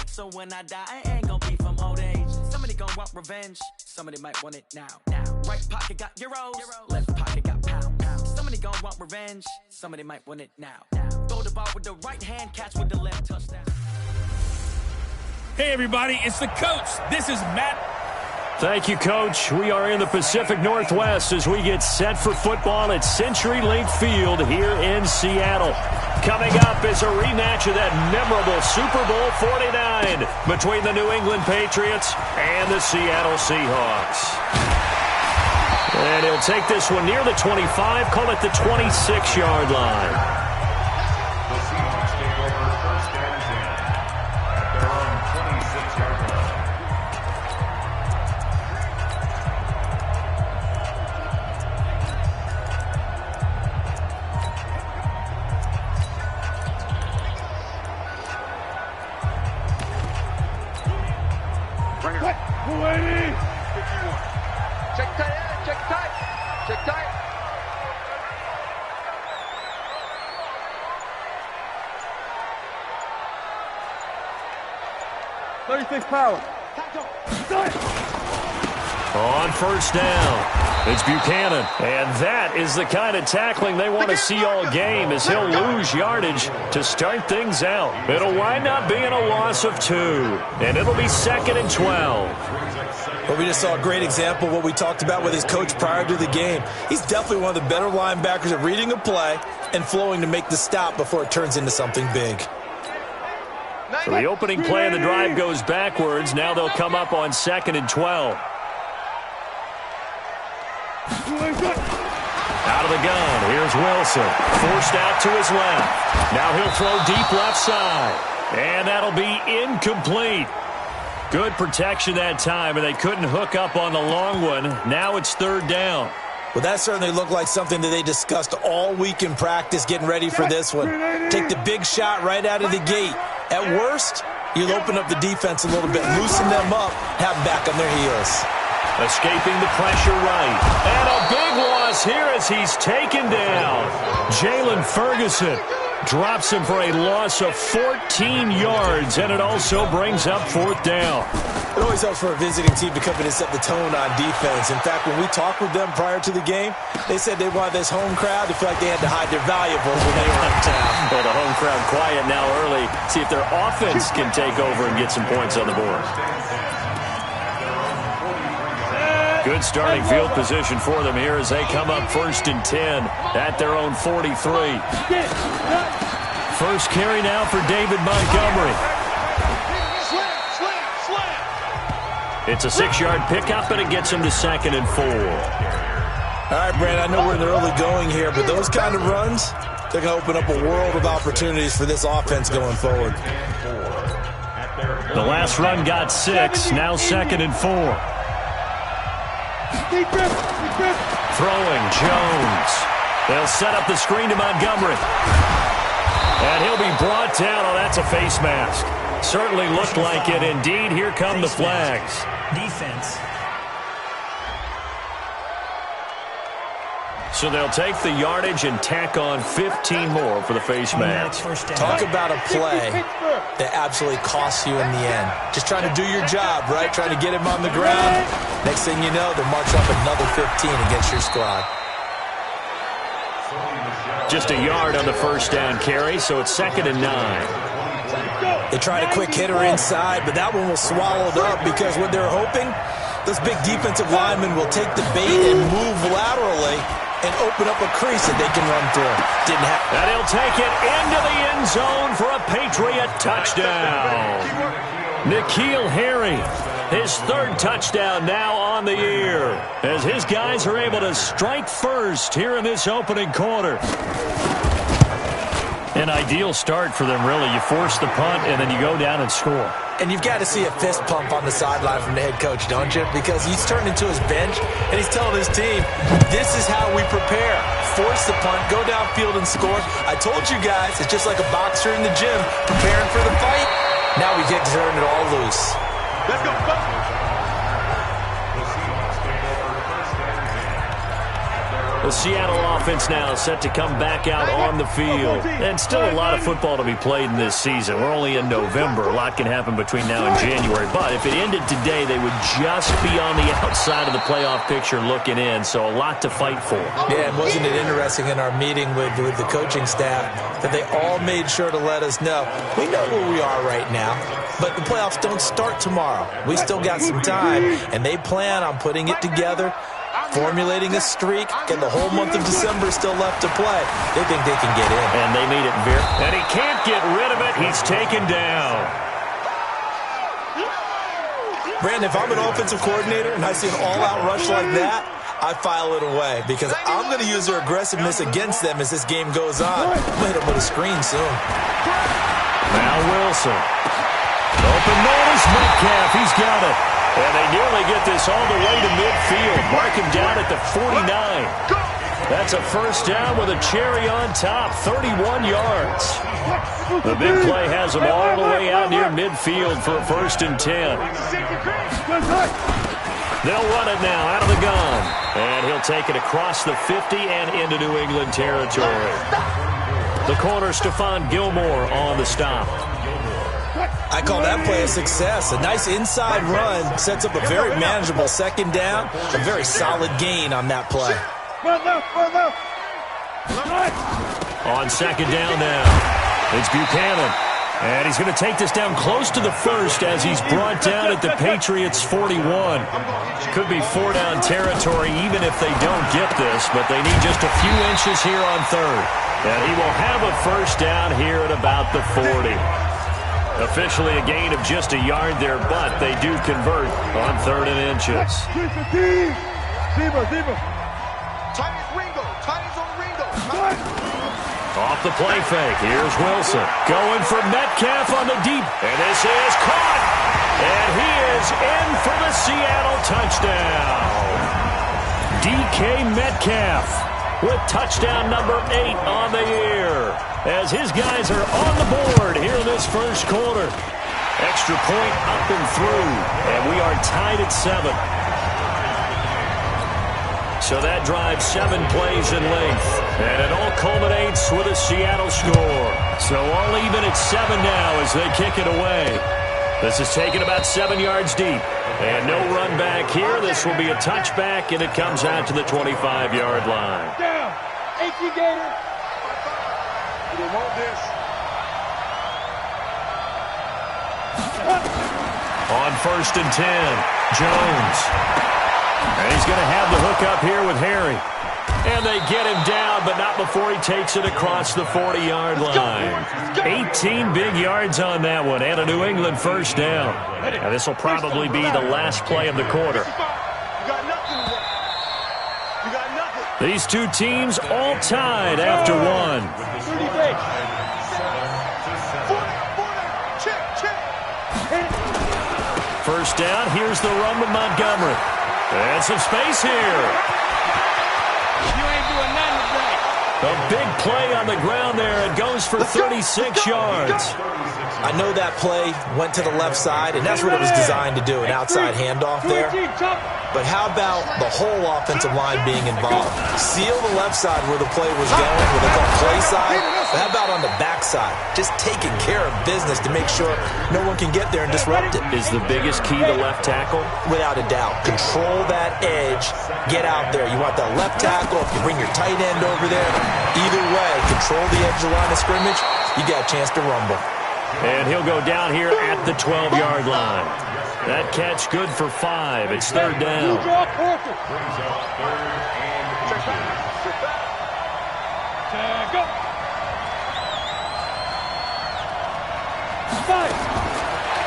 So when I die, I ain't gonna be from old age. Somebody gonna want revenge, somebody might want it now. Right pocket got euros, left pocket got pound. Somebody gonna want revenge, somebody might want it now. Throw the ball with the right hand, catch with the left, touchdown. Hey everybody, it's the coach. This is Matt. Thank you, Coach. We are in the Pacific Northwest as we get set for football at CenturyLink Field here in Seattle. Coming up is a rematch of that memorable Super Bowl 49 between the New England Patriots and the Seattle Seahawks. And he'll take this one near the 25, call it the 26-yard line. The Seahawks take over first and 10 at their own 26-yard line. Check tight, check tight, check tight. 36 power. On first down, it's Buchanan. And that is the kind of tackling they want to see all game as he'll lose yardage to start things out. It'll wind up being a loss of 2, and it'll be 2nd and 12. Well, we just saw a great example of what we talked about with his coach prior to the game. He's definitely one of the better linebackers at reading a play and flowing to make the stop before it turns into something big. So the opening play of the drive goes backwards. Now they'll come up on 2nd and 12. Out of the gun, here's Wilson. Forced out to his left. Now he'll throw deep left side. And that'll be incomplete. Good protection that time, and they couldn't hook up on the long one. Now it's 3rd down. Well, that certainly looked like something that they discussed all week in practice getting ready for this one. Take the big shot right out of the gate. At worst, you'll open up the defense a little bit, loosen them up, have them back on their heels. Escaping the pressure right. And a big loss here as he's taken down. Jalen Ferguson drops him for a loss of 14 yards, and it also brings up 4th down. It always helps for a visiting team to come in and set the tone on defense. In fact, when we talked with them prior to the game, they said they wanted this home crowd to feel like they had to hide their valuables when they were in town. Well, the home crowd quiet now early. See if their offense can take over and get some points on the board. Good starting field position for them here as they come up 1st and 10 at their own 43. First carry now for David Montgomery. It's a 6-yard pickup, and it gets him to 2nd and 4. All right, Brad, I know we're in the early going here, but those kind of runs, they're going to open up a world of opportunities for this offense going forward. The last run got 6, now 2nd and 4. Throwing, Jones. They'll set up the screen to Montgomery. And he'll be brought down. Oh, that's a face mask. Certainly looked like it. Indeed, here come the flags. Defense. So they'll take the yardage and tack on 15 more for the face mask. Talk about a play that absolutely costs you in the end. Just trying to do your job, right? Trying to get him on the ground. Next thing you know, they're marching up another 15 against your squad. Just a yard on the first down carry, so it's 2nd and 9. They tried a quick hitter inside, but that one was swallowed up because what they're hoping, those big defensive linemen will take the bait and move laterally and open up a crease that they can run through. Didn't happen. And he'll take it into the end zone for a Patriot touchdown. N'Keal Harry, his 3rd touchdown now on the year, as his guys are able to strike first here in this opening quarter. An ideal start for them, really. You force the punt, and then you go down and score. And you've got to see a fist pump on the sideline from the head coach, don't you? Because he's turned into his bench, and he's telling his team, this is how we prepare. Force the punt, go downfield and score. I told you guys, it's just like a boxer in the gym preparing for the fight. Now we get to turn it all loose. Let's go. The Seattle offense now set to come back out on the field. And still a lot of football to be played in this season. We're only in November. A lot can happen between now and January. But if it ended today, they would just be on the outside of the playoff picture looking in. So a lot to fight for. Yeah, and wasn't it interesting in our meeting with the coaching staff that they all made sure to let us know, we know where we are right now, but the playoffs don't start tomorrow. We still got some time, and they plan on putting it together, formulating a streak, and the whole month of December is still left to play. They think they can get in. And they need it very. And he can't get rid of it. He's taken down. Brandon, if I'm an offensive coordinator and I see an all-out rush like that, I file it away because I'm going to use their aggressiveness against them as this game goes on. I'm going to hit them with a screen soon. Now Wilson. Open notice, Metcalf. He's got it. And they nearly get this all the way to midfield. Mark him down at the 49. That's a first down with a cherry on top, 31 yards. The big play has them all the way out near midfield for a 1st and 10. They'll run it now out of the gun. And he'll take it across the 50 and into New England territory. The corner, Stephon Gilmore, on the stop. I call that play a success. A nice inside run sets up a very manageable 2nd down. A very solid gain on that play. On 2nd down now, it's Buchanan. And he's going to take this down close to the 1st as he's brought down at the Patriots' 41. Could be 4-down territory even if they don't get this, but they need just a few inches here on 3rd. And he will have a 1st down here at about the 40. Officially a gain of just a yard there, but they do convert on 3rd and inches. Off the play fake, here's Wilson. Going for Metcalf on the deep, and this is caught. And he is in for the Seattle touchdown. DK Metcalf with touchdown number 8 on the year, as his guys are on the board here in this 1st quarter. Extra point up and through, and we are tied at 7. So that drives 7 plays in length, and it all culminates with a Seattle score. So all even at 7 now as they kick it away. This is taken about 7 yards deep, and no run back here. This will be a touchback, and it comes out to the 25-yard line. Down. H.E. Gator. You want this. On 1st and 10, Jones. And he's going to have the hook up here with Harry. And they get him down, but not before he takes it across the 40-yard line. 18 big yards on that one, and a New England 1st down. And this will probably be the last play of the quarter. These two teams all tied after 1. First down, here's the run with Montgomery. And some space here. You ain't doing nothing today. A big play on the ground there. It goes for 36 yards. I know that play went to the left side, and that's what it was designed to do, an outside handoff there. But how about the whole offensive line being involved? Seal the left side where the play was going, what they call play side. But how about on the back side? Just taking care of business to make sure no one can get there and disrupt it. Is the biggest key the left tackle? Without a doubt. Control that edge. Get out there. You want that left tackle. If you bring your tight end over there, either way, control the edge of the line of scrimmage, you got a chance to rumble. And he'll go down here at the 12-yard line. That catch good for 5. It's 3rd down.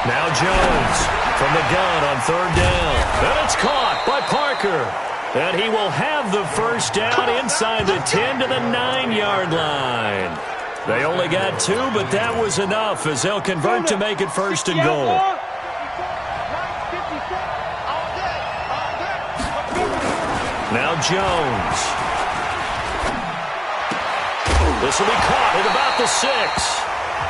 Now Jones from the gun on 3rd down. And it's caught by Parker. And he will have the 1st down inside the 10 to the 9-yard line. They only got 2, but that was enough as they'll convert to make it 1st and goal. Now Jones. This will be caught at about the 6.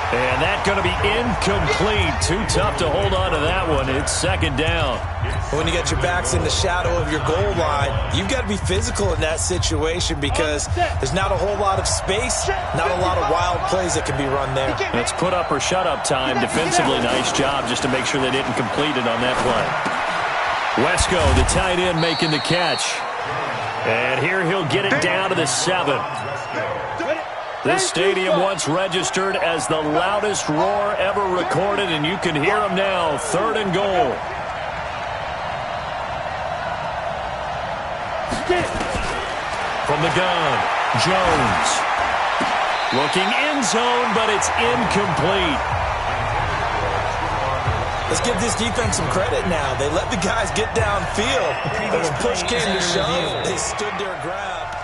And that's going to be incomplete. Too tough to hold on to that one. It's second down. When you get your backs in the shadow of your goal line, you've got to be physical in that situation because there's not a whole lot of space, not a lot of wild plays that can be run there. It's put up or shut up time. Defensively, nice job just to make sure they didn't complete it on that play. Wesco, the tight end, making the catch. And here he'll get it down to the 7. This stadium once registered as the loudest roar ever recorded, and you can hear them now. 3rd and goal. From the gun, Jones. Looking end zone, but it's incomplete. Let's give this defense some credit now. They let the guys get downfield, but when push came to shove, they stood their ground.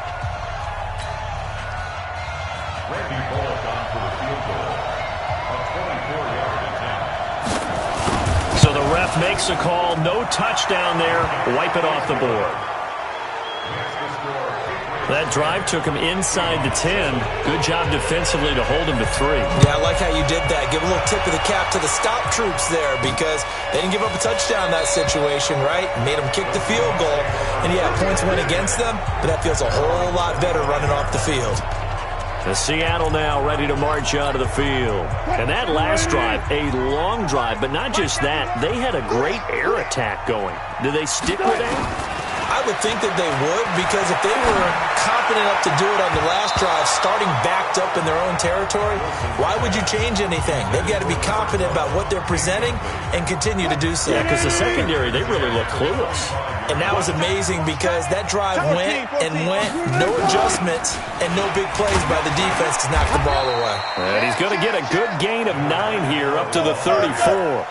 Randy Bullock on for the field goal. A 24-yard attempt. So the ref makes a call. No touchdown there. Wipe it off the board. That drive took him inside the 10. Good job defensively to hold him to 3. Yeah, I like how you did that. Give a little tip of the cap to the stop troops there because they didn't give up a touchdown in that situation, right? Made them kick the field goal. And, yeah, points went against them, but that feels a whole lot better running off the field. The Seattle now ready to march out of the field. And that last drive, a long drive, but not just that. They had a great air attack going. Did they stick with that? I would think that they would because if they were confident enough to do it on the last drive, starting backed up in their own territory, why would you change anything? They've got to be confident about what they're presenting and continue to do so. Yeah, because the secondary, they really look clueless. And that was amazing because that drive went and went, no adjustments and no big plays by the defense to knock the ball away. And he's going to get a good gain of 9 here up to the 34.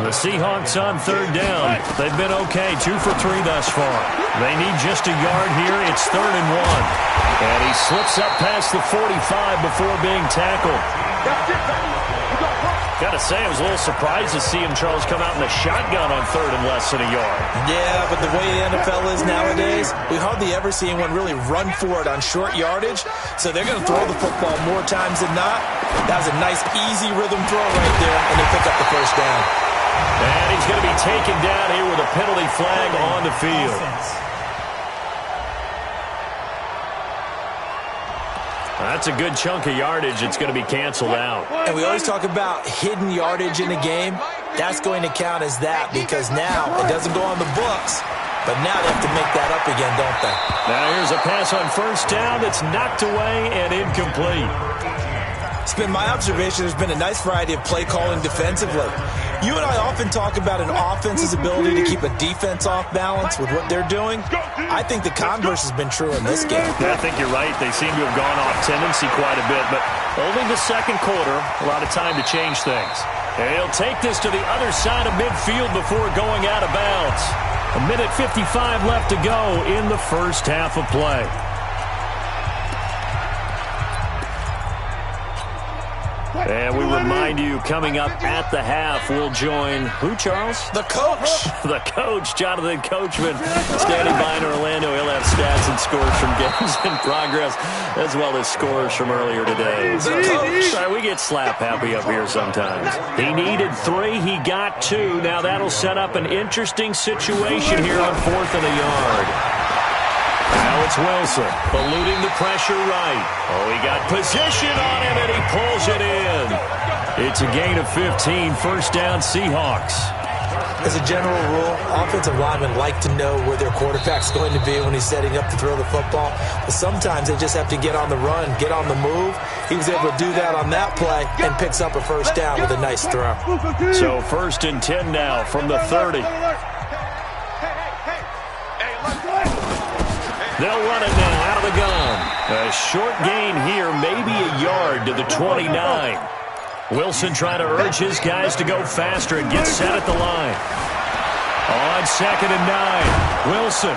The Seahawks on 3rd down. They've been okay, 2 for 3 thus far. They need just a yard here. It's 3rd and 1. And he slips up past the 45 before being tackled. Got to say, I was a little surprised to see him, Charles, come out in the shotgun on 3rd and less than a yard. Yeah, but the way the NFL is nowadays, we hardly ever see anyone really run for it on short yardage. So they're going to throw the football more times than not. That was a nice, easy rhythm throw right there, and they pick up the first down. And he's going to be taken down here with a penalty flag on the field. That's a good chunk of yardage. It's going to be canceled out. And we always talk about hidden yardage in a game. That's going to count as that because now it doesn't go on the books, but now they have to make that up again, don't they? Now here's a pass on 1st down that's knocked away and incomplete. It's been my observation there's been a nice variety of play calling defensively. You and I often talk about an offense's ability to keep a defense off balance with what they're doing. I think the converse has been true in this game. Yeah, I think you're right. They seem to have gone off tendency quite a bit, but only the 2nd quarter, a lot of time to change things. And he'll take this to the other side of midfield before going out of bounds. 1:55 left to go in the first half of play. And we remind you, coming up at the half, we'll join who, Charles? The coach. The coach, Jonathan Coachman, standing by in Orlando. He'll have stats and scores from games in progress, as well as scores from earlier today. The coach. Sorry, we get slap happy up here sometimes. He needed 3. He got 2. Now that'll set up an interesting situation here on 4th and a yard. Now it's Wilson, eluding the pressure right. Oh, he got position on him, and he pulls it in. It's a gain of 15, 1st down Seahawks. As a general rule, offensive linemen like to know where their quarterback's going to be when he's setting up to throw the football. But sometimes they just have to get on the run, get on the move. He was able to do that on that play and picks up a 1st down with a nice throw. So 1st and 10 now from the 30. They'll run it now out of the gun. A short gain here, maybe a yard to the 29. Wilson trying to urge his guys to go faster and get set at the line. On 2nd and 9, Wilson.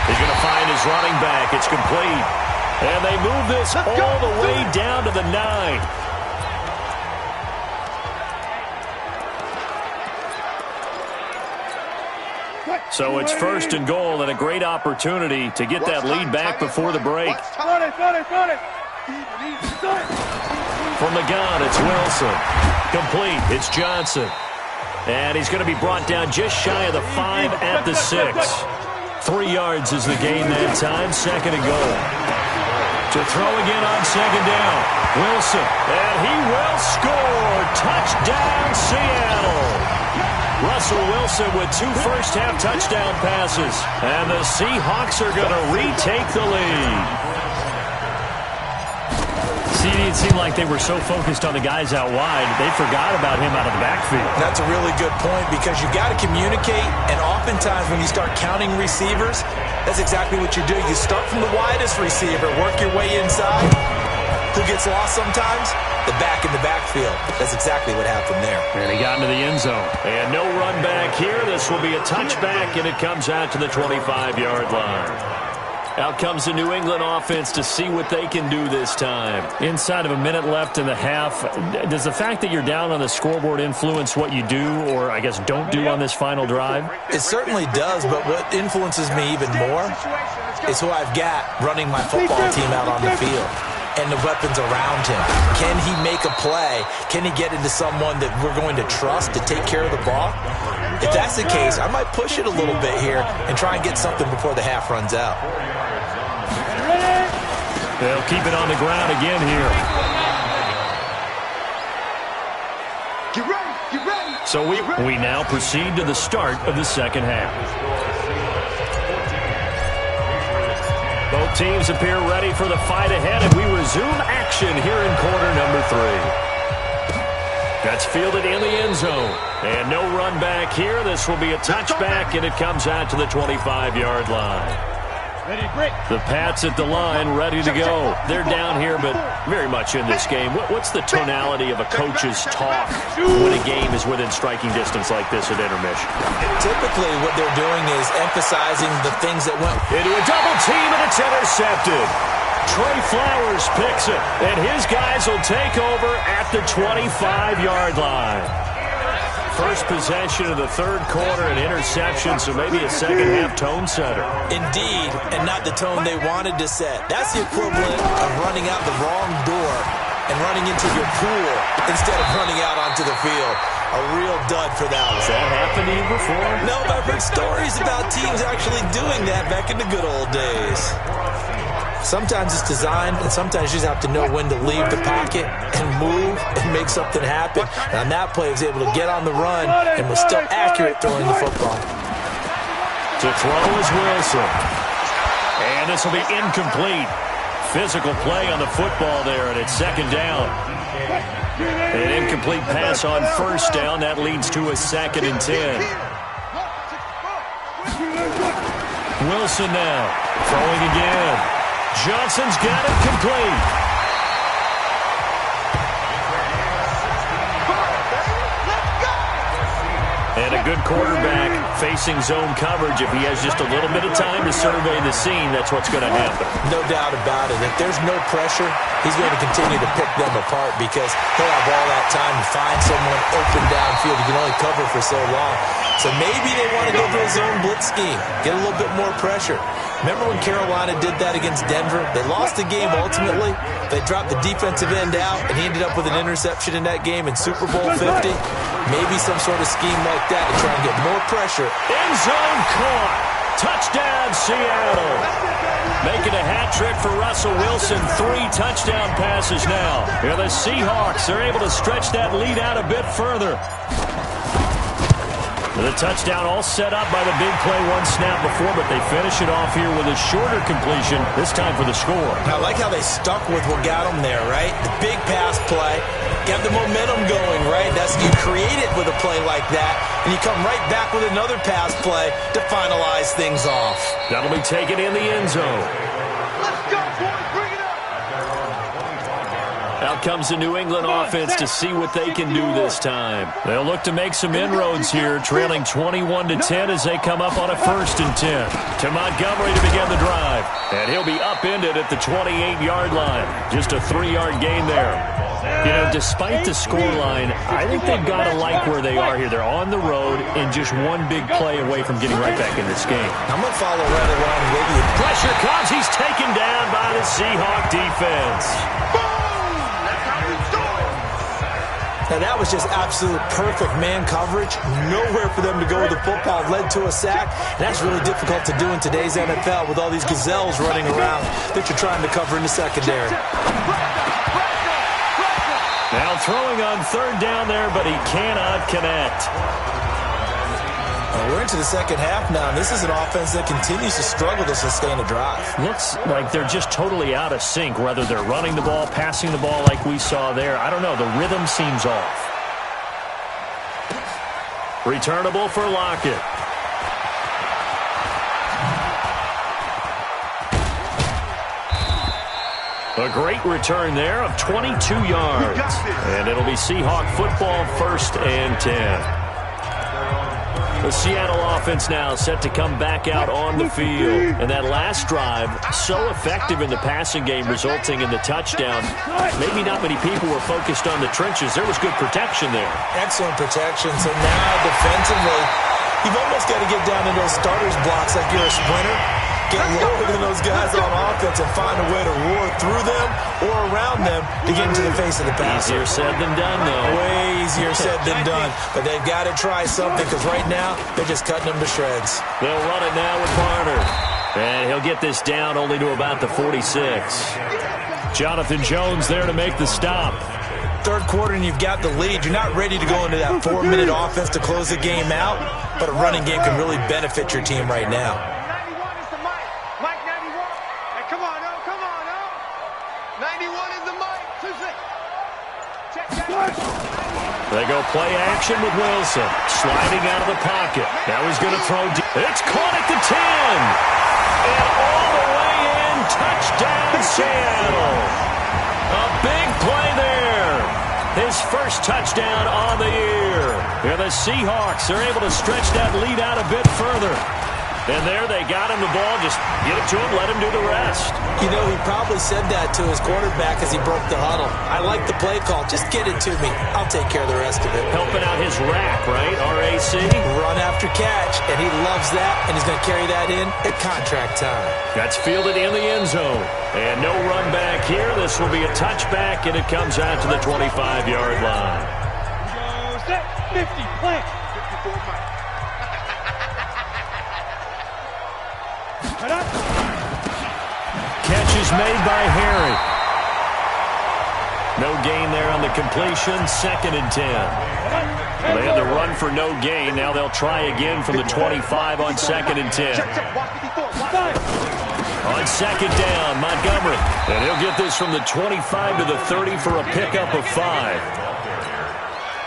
He's going to find his running back. It's complete. And they move this all the way down to the 9. So it's 1st and goal and a great opportunity to get that lead back before the break. From the gun, it's Wilson. Complete, it's Johnson. And he's going to be brought down just shy of the 5 at the 6. 3 yards is the gain that time, 2nd and goal. To throw again on 2nd down. Wilson, and he will score. Touchdown, Seattle. Russell Wilson with 2 first-half touchdown passes. And the Seahawks are going to retake the lead. It seemed like they were so focused on the guys out wide, they forgot about him out of the backfield. That's a really good point because you got to communicate, and oftentimes when you start counting receivers, that's exactly what you do. You start from the widest receiver, work your way inside. Who gets lost sometimes? The back in the backfield. That's exactly what happened there. And he got into the end zone. And no run back here. This will be a touchback, and it comes out to the 25-yard line. Out comes the New England offense to see what they can do this time. Inside of a minute left in the half, does the fact that you're down on the scoreboard influence what you do or, I guess, don't do on this final drive? It certainly does, but what influences me even more is who I've got running my football team out on the field and the weapons around him. Can he make a play? Can he get into someone that we're going to trust to take care of the ball? If that's the case, I might push it a little bit here and try and get something before the half runs out. They'll keep it on the ground again here. Get ready, get ready. So we now proceed to the start of the second half. Both teams appear ready for the fight ahead, and we resume action here in quarter number 3. That's fielded in the end zone. And no run back here. This will be a touchback, and it comes out to the 25-yard line. The Pats at the line, ready to go. They're down here, but very much in this game. What's the tonality of a coach's talk when a game is within striking distance like this at intermission? Typically, what they're doing is emphasizing the things that went into a double team, and it's intercepted. Trey Flowers picks it, and his guys will take over at the 25-yard line. First possession of the third quarter, an interception, so maybe a second-half tone setter. Indeed, and not the tone they wanted to set. That's the equivalent of running out the wrong door and running into your pool instead of running out onto the field. A real dud for that one. Has that happened to you before? No, I've heard stories about teams actually doing that back in the good old days. Sometimes it's designed, and sometimes you just have to know when to leave the pocket and move and make something happen. And on that play, he was able to get on the run and was still accurate throwing the football. To throw is Wilson. And this will be incomplete. Physical play on the football there, and it's second down. An incomplete pass on first down. That leads to a 2nd and 10. Wilson now throwing again. Johnson's got it complete. And a good quarterback facing zone coverage. If he has just a little bit of time to survey the scene, that's what's going to happen. No doubt about it. If there's no pressure, he's going to continue to pick them apart because he'll have all that time to find someone open downfield. You can only cover for so long. So maybe they want to go to a zone blitz scheme, get a little bit more pressure. Remember when Carolina did that against Denver? They lost the game ultimately. They dropped the defensive end out, and he ended up with an interception in that game in Super Bowl 50. Maybe some sort of scheme like that to try and get more pressure. End zone caught. Touchdown, Seattle. Making a hat trick for Russell Wilson. 3 touchdown passes now. Here the Seahawks are able to stretch that lead out a bit further. The touchdown all set up by the big play, one snap before, but they finish it off here with a shorter completion, this time for the score. I like how they stuck with what got them there, right? The big pass play, got the momentum going, right? That's you create it with a play like that, and you come right back with another pass play to finalize things off. That'll be taken in the end zone. Let's go, boys, bring it up. Out comes the New England offense to see what they can do this time. They'll look to make some inroads here, trailing 21-10 as they come up on a 1st and 10. To Montgomery to begin the drive. And he'll be upended at the 28-yard line. Just a 3-yard gain there. You know, despite the scoreline, I think they've got to like where they are here. They're on the road and just one big play away from getting right back in this game. I'm going to follow right along with you. Pressure comes. He's taken down by the Seahawk defense. Boom! That's how we do it. Now, that was just absolute perfect man coverage. Nowhere for them to go with the football. Led to a sack. And that's really difficult to do in today's NFL with all these gazelles running around that you're trying to cover in the secondary. Now throwing on third down there, but he cannot connect. We're into the second half now, and this is an offense that continues to struggle to sustain a drive. Looks like they're just totally out of sync, whether they're running the ball, passing the ball like we saw there. I don't know. The rhythm seems off. Returnable for Lockett. A great return there of 22 yards. And it'll be Seahawk football, 1st and 10. The Seattle offense now set to come back out on the field. And that last drive, so effective in the passing game, resulting in the touchdown. Maybe not many people were focused on the trenches. There was good protection there. Excellent protection. So now defensively, you've almost got to get down in those starters blocks like you're a sprinter. Get lower than those guys on offense and find a way to roar through them or around them to get into the face of the passer. Easier said than done, though. Way easier said than done. But they've got to try something because right now they're just cutting them to shreds. They'll run it now with Barner. And he'll get this down only to about the 46. Jonathan Jones there to make the stop. Third quarter and you've got the lead. You're not ready to go into that 4-minute offense to close the game out, but a running game can really benefit your team right now. They go play action with Wilson. Sliding out of the pocket. Now he's going to throw deep. It's caught at the 10. And all the way in. Touchdown, Seattle. A big play there. His first touchdown on the year. Here the Seahawks are able to stretch that lead out a bit further. And there they got him the ball. Just get it to him, let him do the rest. You know, he probably said that to his quarterback as he broke the huddle. I like the play call. Just get it to me. I'll take care of the rest of it. Helping out his rack, right? RAC. Run after catch, and he loves that, and he's going to carry that in at contract time. That's fielded in the end zone. And no run back here. This will be a touchback, and it comes out to the 25-yard line. Go set, 50, plant. 54 miles. Catch is made by Harry. No gain there on the completion. 2nd and 10. Well, they had to run for no gain. Now they'll try again from the 25 on 2nd and 10. On 2nd down, Montgomery. And he'll get this from the 25 to the 30 for a pickup of 5.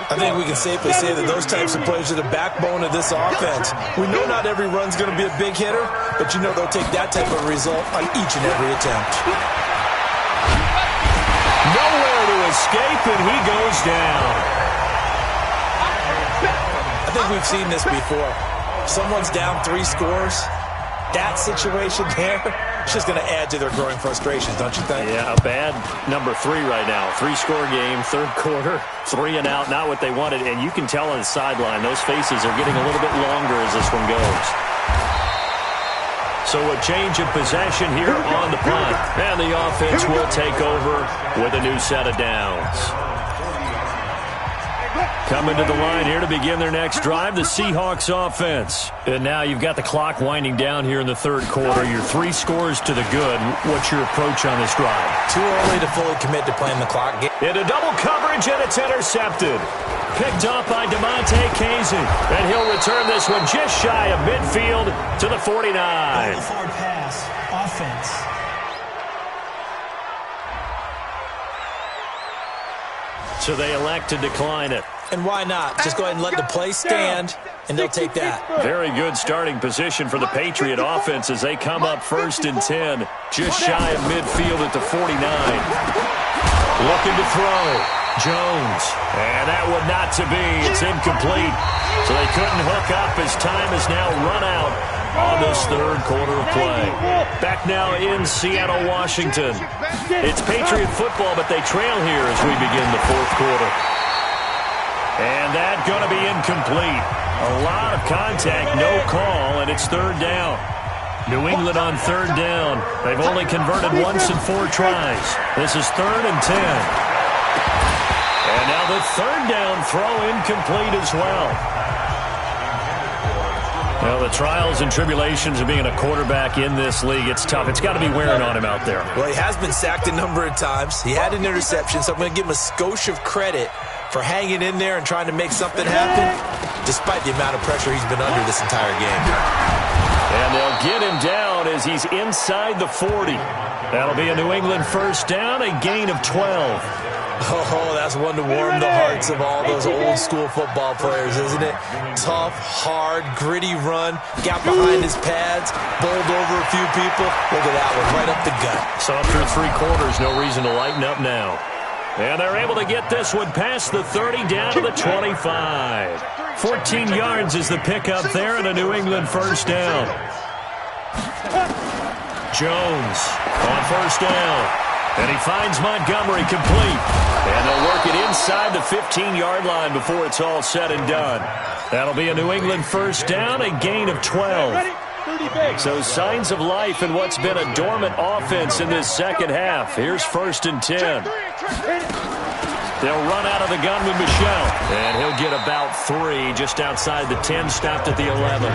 I think we can safely say that those types of plays are the backbone of this offense. We know not every run's going to be a big hitter, but you know they'll take that type of result on each and every attempt. Nowhere to escape, and he goes down. I think we've seen this before. Someone's down 3 scores. That situation there, it's just going to add to their growing frustrations, don't you think? Yeah, a bad number 3 right now. 3-score game, third quarter, 3 and out, not what they wanted. And you can tell on the sideline, those faces are getting a little bit longer as this one goes. So a change of possession here on the punt. And the offense will take over with a new set of downs. Coming to the line here to begin their next drive, the Seahawks offense. And now you've got the clock winding down here in the third quarter. Your 3 scores to the good. What's your approach on this drive? Too early to fully commit to playing the clock game. Into double coverage, and it's intercepted. Picked off by DeMonte Kazin. And he'll return this one just shy of midfield to the 49. Forward pass, offense. So they elect to decline it. And why not? Just go ahead and let the play stand, and they'll take that. Very good starting position for the Patriot offense as they come up 1st and 10, just shy of midfield at the 49. Looking to throw. Jones. And that would not to be. It's incomplete. So they couldn't hook up as time is now run out on this third quarter of play. Back now in Seattle, Washington. It's Patriot football, but they trail here as we begin the fourth quarter. And that's going to be incomplete. A lot of contact, no call, and it's 3rd down. New England on 3rd down. They've only converted once in 4 tries. This is 3rd and 10. And now the third down throw incomplete as well. Well, the trials and tribulations of being a quarterback in this league, it's tough. It's got to be wearing on him out there. Well, he has been sacked a number of times. He had an interception, so I'm going to give him a skosh of credit for hanging in there and trying to make something happen, despite the amount of pressure he's been under this entire game. And they'll get him down as he's inside the 40. That'll be a New England first down, a gain of 12. Oh, that's one to warm the hearts of all those old-school football players, isn't it? Tough, hard, gritty run, got behind his pads, bowled over a few people. Look at that one, right up the gut. So after 3 quarters, no reason to lighten up now. And they're able to get this one past the 30 down to the 25. 14 yards is the pickup there and a New England first down. Jones on first down. And he finds Montgomery complete. And they'll work it inside the 15-yard line before it's all said and done. That'll be a New England first down, a gain of 12. So signs of life in what's been a dormant offense in this second half. Here's 1st and 10. They'll run out of the gun with Michel. And he'll get about 3 just outside the 10, stopped at the 11.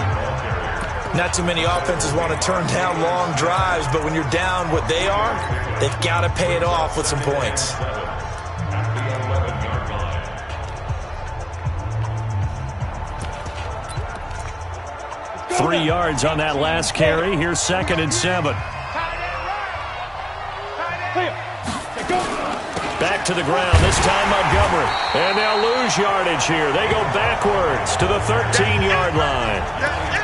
Not too many offenses want to turn down long drives, but when you're down what they are, they've got to pay it off with some points. Three yards on that last carry. Here's 2nd and 7. Back to the ground, this time Montgomery. And they'll lose yardage here. They go backwards to the 13-yard line.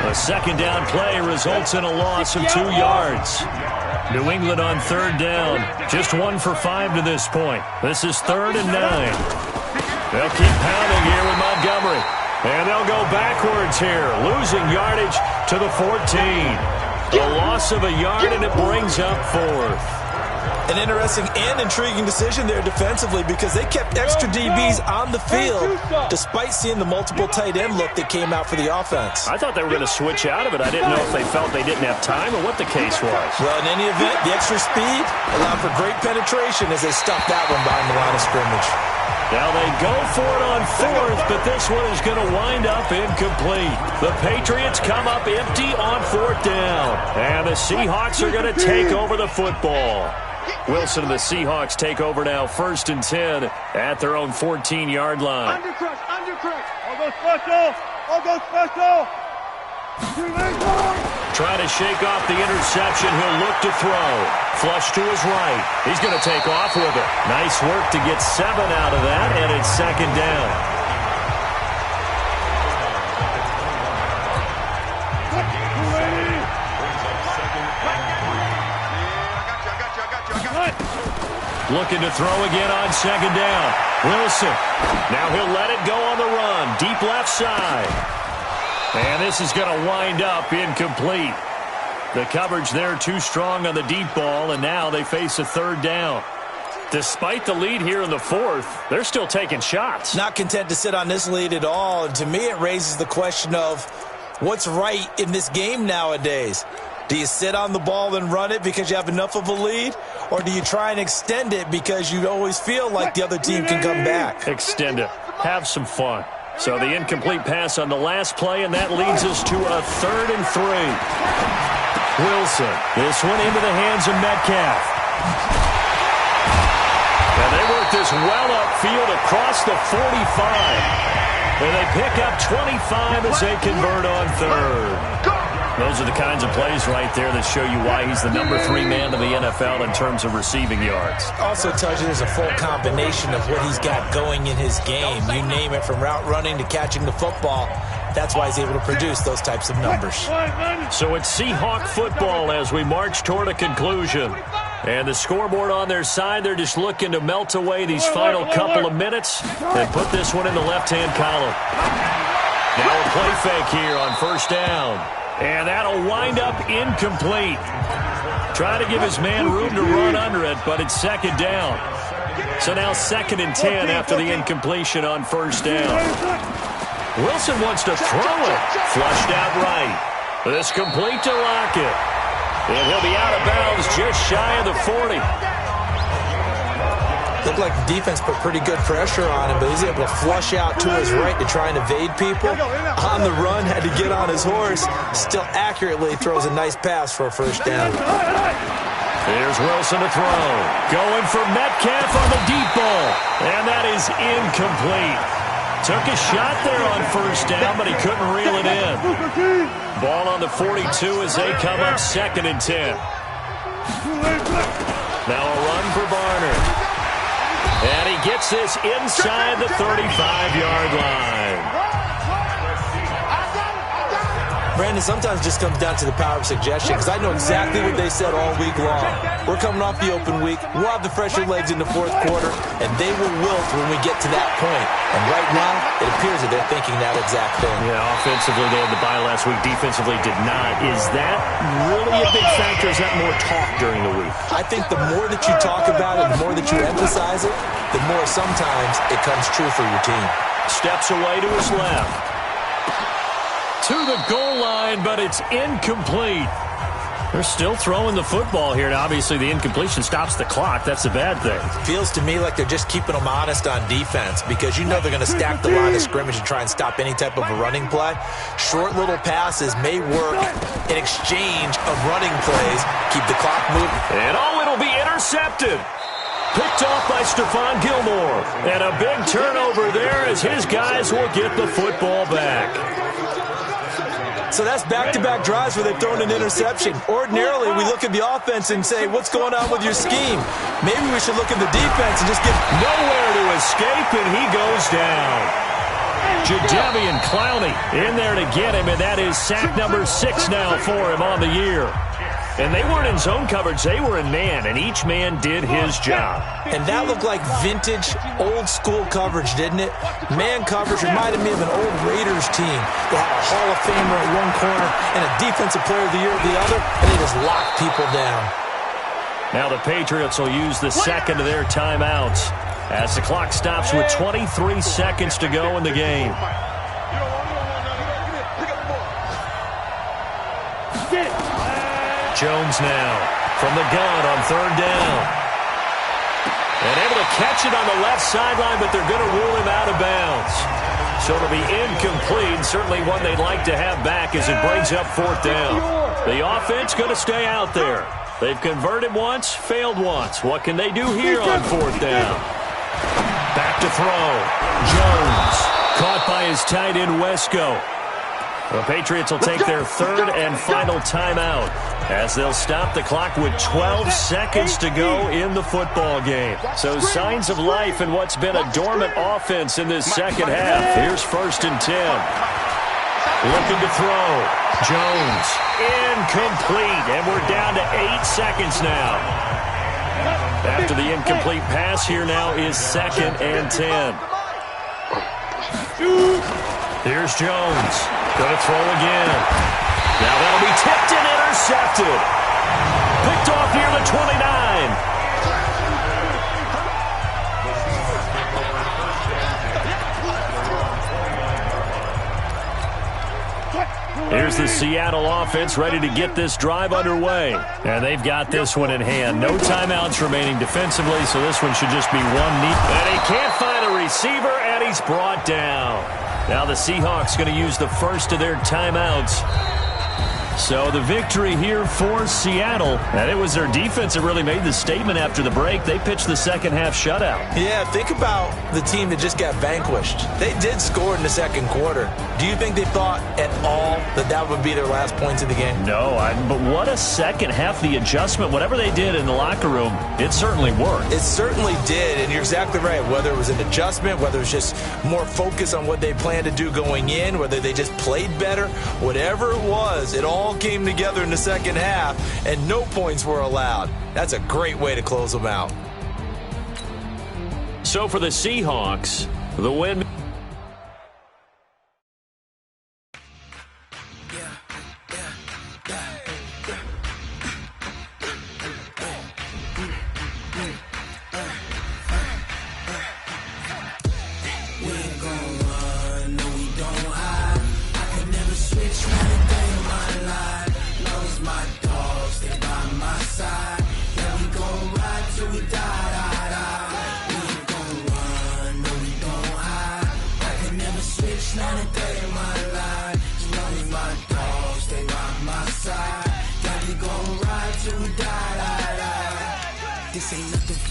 A 2nd down play results in a loss of 2 yards. New England on 3rd down. Just 1 for 5 to this point. This is 3rd and 9. They'll keep pounding here with Montgomery. And they'll go backwards here, losing yardage to the 14. A loss of a yard, and it brings up 4th. An interesting and intriguing decision there defensively because they kept extra DBs on the field despite seeing the multiple tight end look that came out for the offense. I thought they were going to switch out of it. I didn't know if they felt they didn't have time or what the case was. Well, in any event, the extra speed allowed for great penetration as they stuffed that one behind the line of scrimmage. Now they go for it on 4th, but this one is going to wind up incomplete. The Patriots come up empty on 4th down, and the Seahawks are going to take over the football. Wilson and the Seahawks take over now, 1st and 10 at their own 14-yard line. Undercrush. I'll go special. Trying to shake off the interception. He'll look to throw. Flush to his right. He's going to take off with it. Nice work to get 7 out of that, and it's 2nd down. Looking to throw again on 2nd down. Wilson. Now he'll let it go on the run. Deep left side. And this is going to wind up incomplete. The coverage there too strong on the deep ball, and now they face a 3rd down. Despite the lead here in the 4th, they're still taking shots. Not content to sit on this lead at all. And to me, it raises the question of what's right in this game nowadays. Do you sit on the ball and run it because you have enough of a lead? Or do you try and extend it because you always feel like the other team can come back? Extend it. Have some fun. So the incomplete pass on the last play, and that leads us to a 3rd and 3. Wilson. This one into the hands of Metcalf. And they work this well upfield across the 45. And they pick up 25 as they convert on 3rd. Those are the kinds of plays right there that show you why he's the number 3 man in the NFL in terms of receiving yards. Also tells you there's a full combination of what he's got going in his game. You name it, from route running to catching the football. That's why he's able to produce those types of numbers. So it's Seahawk football as we march toward a conclusion. And the scoreboard on their side, they're just looking to melt away these final couple of minutes and put this one in the left-hand column. Now a play fake here on 1st down. And that'll wind up incomplete. Trying to give his man room to run under it, but it's 2nd down. So now 2nd and 10 after the incompletion on 1st down. Wilson wants to throw it. Flushed out right. This complete to Lockett. And he'll be out of bounds just shy of the 40. Looked like the defense put pretty good pressure on him, but he's able to flush out to his right to try and evade people. On the run, had to get on his horse. Still accurately throws a nice pass for a first down. Here's Wilson to throw. Going for Metcalf on the deep ball. And that is incomplete. Took a shot there on first down, but he couldn't reel it in. Ball on the 42 as they come up 2nd and 10. Now a run for Barner. And he gets this inside the 35-yard line. Brandon, sometimes it just comes down to the power of suggestion, because I know exactly what they said all week long. We're coming off the open week. We'll have the fresher legs in the fourth quarter, and they will wilt when we get to that point. And right now, it appears that they're thinking that exact thing. Yeah, offensively, they had the bye last week. Defensively, did not. Is that really a big factor? Is that more talk during the week? I think the more that you talk about it, the more that you emphasize it, the more sometimes it comes true for your team. Steps away to his left. To the goal line, but it's incomplete. They're still throwing the football here, and obviously the incompletion stops the clock. That's a bad thing. Feels to me like they're just keeping them honest on defense, because you know they're going to stack the line of scrimmage and try and stop any type of a running play. Short little passes may work in exchange of running plays. Keep the clock moving. And it'll be intercepted. Picked off by Stephon Gilmore. And a big turnover there as his guys will get the football back. So that's back-to-back drives where they've thrown an interception. Ordinarily, we look at the offense and say, what's going on with your scheme? Maybe we should look at the defense and just get nowhere to escape, and he goes down. Jadeveon Clowney in there to get him, and that is sack number 6 now for him on the year. And they weren't in zone coverage. They were in man, and each man did his job. And that looked like vintage, old-school coverage, didn't it? Man coverage reminded me of an old Raiders team. They had a Hall of Famer at one corner and a Defensive Player of the Year at the other, and they just locked people down. Now the Patriots will use the second of their timeouts as the clock stops with 23 seconds to go in the game. Jones now from the gun on 3rd down. And able to catch it on the left sideline, but they're going to rule him out of bounds. So it'll be incomplete, certainly one they'd like to have back as it brings up 4th down. The offense going to stay out there. They've converted once, failed once. What can they do here on 4th down? Back to throw. Jones caught by his tight end Wesco. The Patriots will take their 3rd and final timeout as they'll stop the clock with 12 seconds to go in the football game. So signs of life in what's been a dormant offense in this second half. Here's 1st and 10. Looking to throw. Jones. Incomplete. And we're down to 8 seconds now. After the incomplete pass, here now is 2nd and 10. Here's Jones. Going to throw again. Now that'll be tipped and intercepted. Picked off near the 29. Here's the Seattle offense ready to get this drive underway. And they've got this one in hand. No timeouts remaining defensively, so this one should just be one neat. And he can't find a receiver, and he's brought down. Now the Seahawks going to use the first of their timeouts. So the victory here for Seattle. And it was their defense that really made the statement after the break. They pitched the second half shutout. Yeah, think about the team that just got vanquished. They did score in the second quarter. Do you think they thought at all that that would be their last points of the game? No, but what a second half. The adjustment, whatever they did in the locker room, it certainly worked. It certainly did, and you're exactly right. Whether it was an adjustment, whether it was just more focus on what they planned to do going in, whether they just played better, whatever it was, it all came together in the second half, and no points were allowed. That's a great way to close them out. So for the Seahawks, the win. My side, yeah, we gon' ride till we die, die, die. We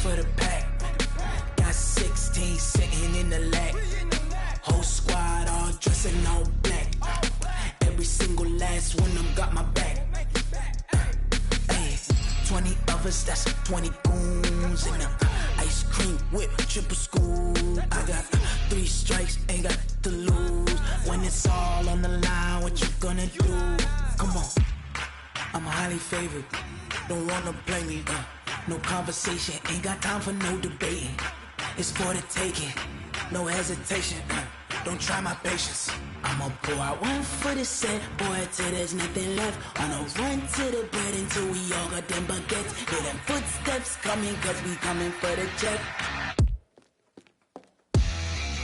for the pack. Got 16 sitting in the lag. Whole squad all dressing all black. Every single last one of them got my back. 20 of us, that's 20 goons in them. Ice cream whip, triple school. I got 3 strikes, ain't got to lose. When it's all on the line, what you gonna do? Come on, I'm highly favored. Don't wanna play me, no conversation, ain't got time for no debating. It's for the taking, no hesitation. Don't try my patience. I'ma pour out one for the set, boy, till there's nothing left. On a run to the bread until we all got them baguettes. Hear them footsteps coming, cause we coming for the check.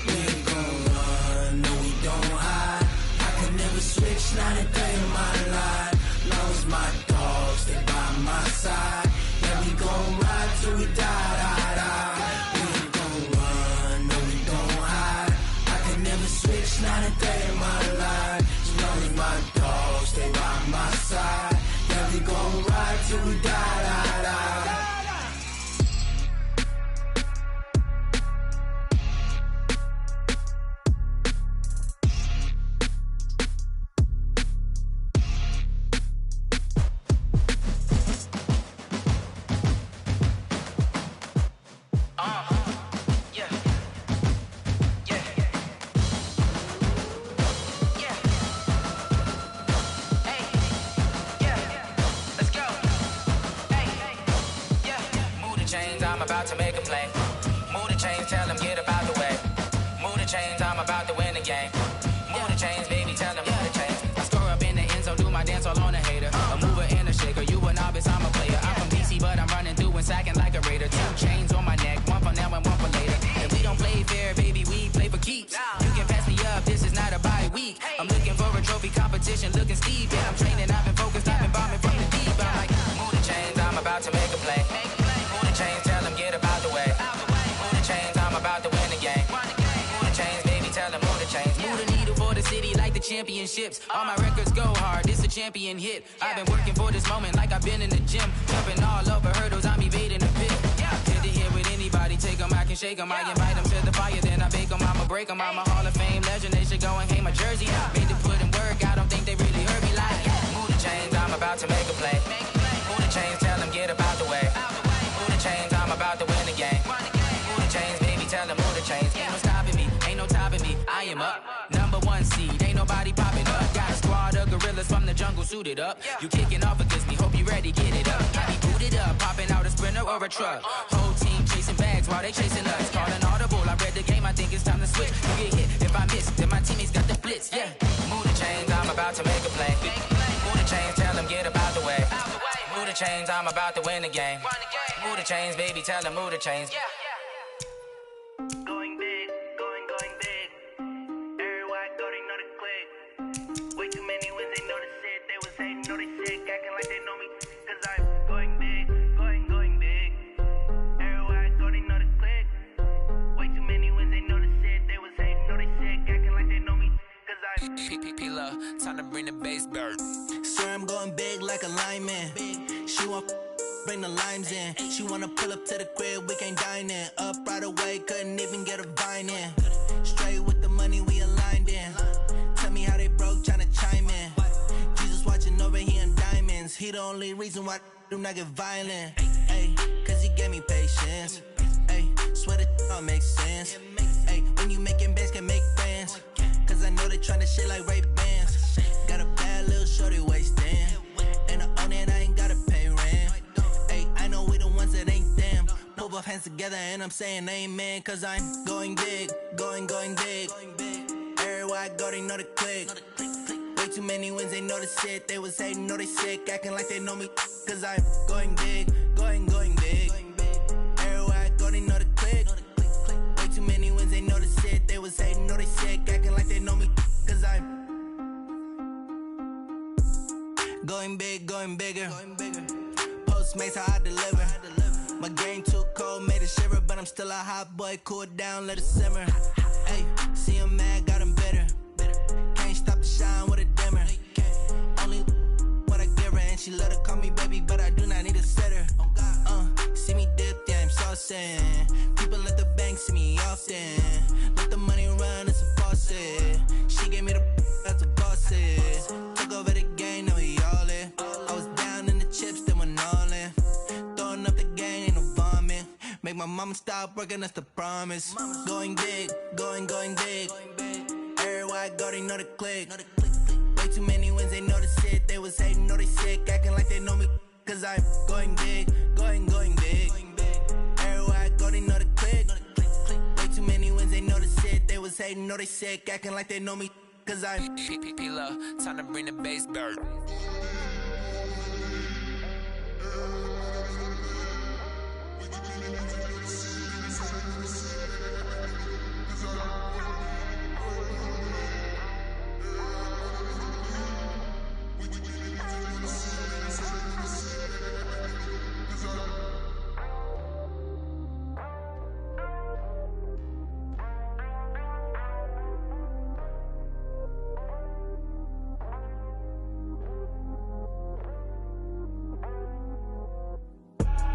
We ain't gon' run, no we don't hide. I could never switch, not a day in my life. Long as my dogs, they by my side. Yeah, we gon' ride till we die, die, die. We ain't gon' run, no we don't hide. I could never switch, not a day in my life. As long as my dogs, they by my side. Yeah, we gon' ride till we die, die, die. I'm about to make a play. Move the chains, tell them get about the way. Move the chains, I'm about to win the game. Move the chains, baby, tell them move the chains. I score up in the end zone, do my dance all on a hater. A mover and a shaker, you a novice, I'm a player. I'm from DC, but I'm running through and sacking like a raider. 2 chains on my neck, one for now and one for later. And we don't play fair, baby, we play for keeps. You can pass me up, this is not a bye week. I'm looking for a trophy competition, looking steep. Yeah, I'm training, I've been focused, I've been bombing from the deep. I'm like, move the chains, I'm about to make a play. Move the chains, tell them get about the way. Move the chains, I'm about to win the game. Move the chains, baby, tell them move the chains. Move the needle for the city like the championships. All my records go hard, this a champion hit. I've been working for this moment like I've been in the gym. Jumping all over hurdles, I'm evading the pit. Hit the hit with anybody, take them, I can shake them. I invite them to the fire, then I bake them, I'ma break them. I'm a Hall of Fame legend, they should go and hang my jersey. Made to put in work, I don't think they really heard me like, move the chains, I'm about to make a play. Move the chains, tell them get about the way. Move the chains, I'm about to win the game. Move the chains, baby, tell them move the chains. Ain't no stopping me, ain't no topping me, I am up. Number 1 seed, ain't nobody popping up. Got a squad of gorillas from the jungle suited up. You kicking off against me, hope you ready, get it up. I be booted up, popping out a Sprinter or a truck. Whole team chasing bags while they chasing us. Calling audible, I read the game, I think it's time to switch. You get hit, if I miss, then my teammates got the blitz, yeah. Move the chains, I'm about to make a play. Move the chains, tell them get about the way. Move the chains, I'm about to win the game. Move the chains, baby, tell them move the chains. Going big, going big. Everywhere I go, they know the click. Way too many wins, they know the shit. They was hating, know they sick, acting like they know me. Cause I'm going big, going big. Everywhere I go, they know the click. Way too many wins, they know the shit. They was hating, know they sick, acting like they know me. Cause I'm P-P-P-Love, time to bring the bass bird. Swear I'm going big like a lineman. She want bring the limes in. She wanna pull up to the crib, we can't dine in. Up right away, couldn't even get a vine in. Straight with the money we aligned in. Tell me how they broke, tryna chime in. Jesus watching over here in diamonds. He the only reason why I do not get violent. Ay, cause he gave me patience. Ay, swear that all makes sense. Ay, when you making bands, can make friends. Cause I know they tryna shit like Ray-Bans. Got a bad little shorty wasting. And I own it, I ain't gotta pay rent. Ay, I know we the ones that ain't them. Pull both hands together and I'm saying amen. Cause I'm going big, going big. Everywhere I go, they know the click. Way too many wins, they know the shit. They was hating, know they sick, acting like they know me. Cause I'm going big, going big. Everywhere I go, they know the click. Way too many wins, they know the shit. They was hating, know they sick, acting like they know me. Cause I'm going big, going bigger. Postmates, how I deliver. My game too cold, made it shiver. But I'm still a hot boy, cool it down, let it simmer. Hey, see him mad, got him bitter. Can't stop the shine with a dimmer. Only what I give her, and she let her call me baby, but I do not need a sitter. See me dip, yeah, I'm so sick. often. Let the money run, it's a faucet. She gave me the that's a boss it. Took over the game, now we all in. I was down in the chips, then went all in. Throwing up the game, ain't no vomit. Make my mama stop working, that's the promise. Going big, going big. Everywhere I go, they know the click. Way too many wins, they know the shit. They was hating, know they sick, acting like they know me. Cause I'm going big, going big. Everywhere I go, they know the click. Way too many wins, they know the shit. They was hating, know they sick, acting like they know me. Cause I'm P-P-P-Love, time to bring the bass back.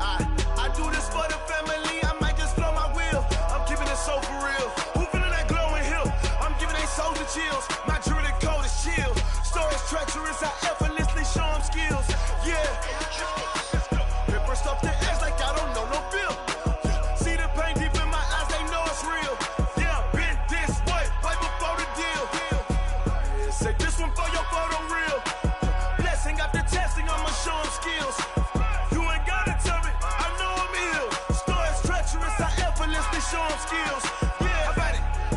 I do this for the family, I might just blow my wheel. I'm keeping it so for real. Who feeling that glowing hill? I'm giving they souls the chills. My jewelry code is chill. Stories treacherous, I effortlessly show them skills. Yeah. Paper stuff the edge like I don't know no feel. See the pain deep in my eyes, they know it's real. Yeah, been this way, right before the deal. Say this one for your photo real. Blessing after testing, I'ma show them skills. Show them skills. Yeah,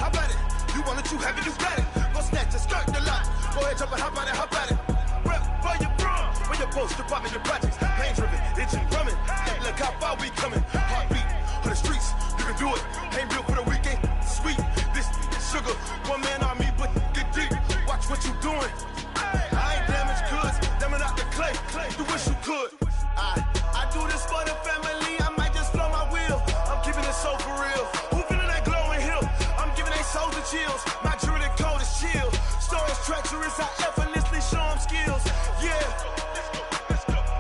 how about it? You want it, you have it, you got it. Go snatch and skirt the lot. Go ahead, jump and how about it? Rep for your bro. When you're supposed to pop in your projects. Pain driven, itching, drumming. Look how far we coming. Heartbeat for the streets. You can do it. Ain't built for the weekend. Sweet, this sugar. One man army, but get deep. Watch what you doing. I ain't damaged goods. Damn it out the clay. You wish you could. I do this for the family. I might just blow my wheel. I'm keeping it so for real. Who feeling that glowing hill? I'm giving they souls the chills. My jewelry code is chill. Stories treacherous, I effortlessly show them skills. Yeah.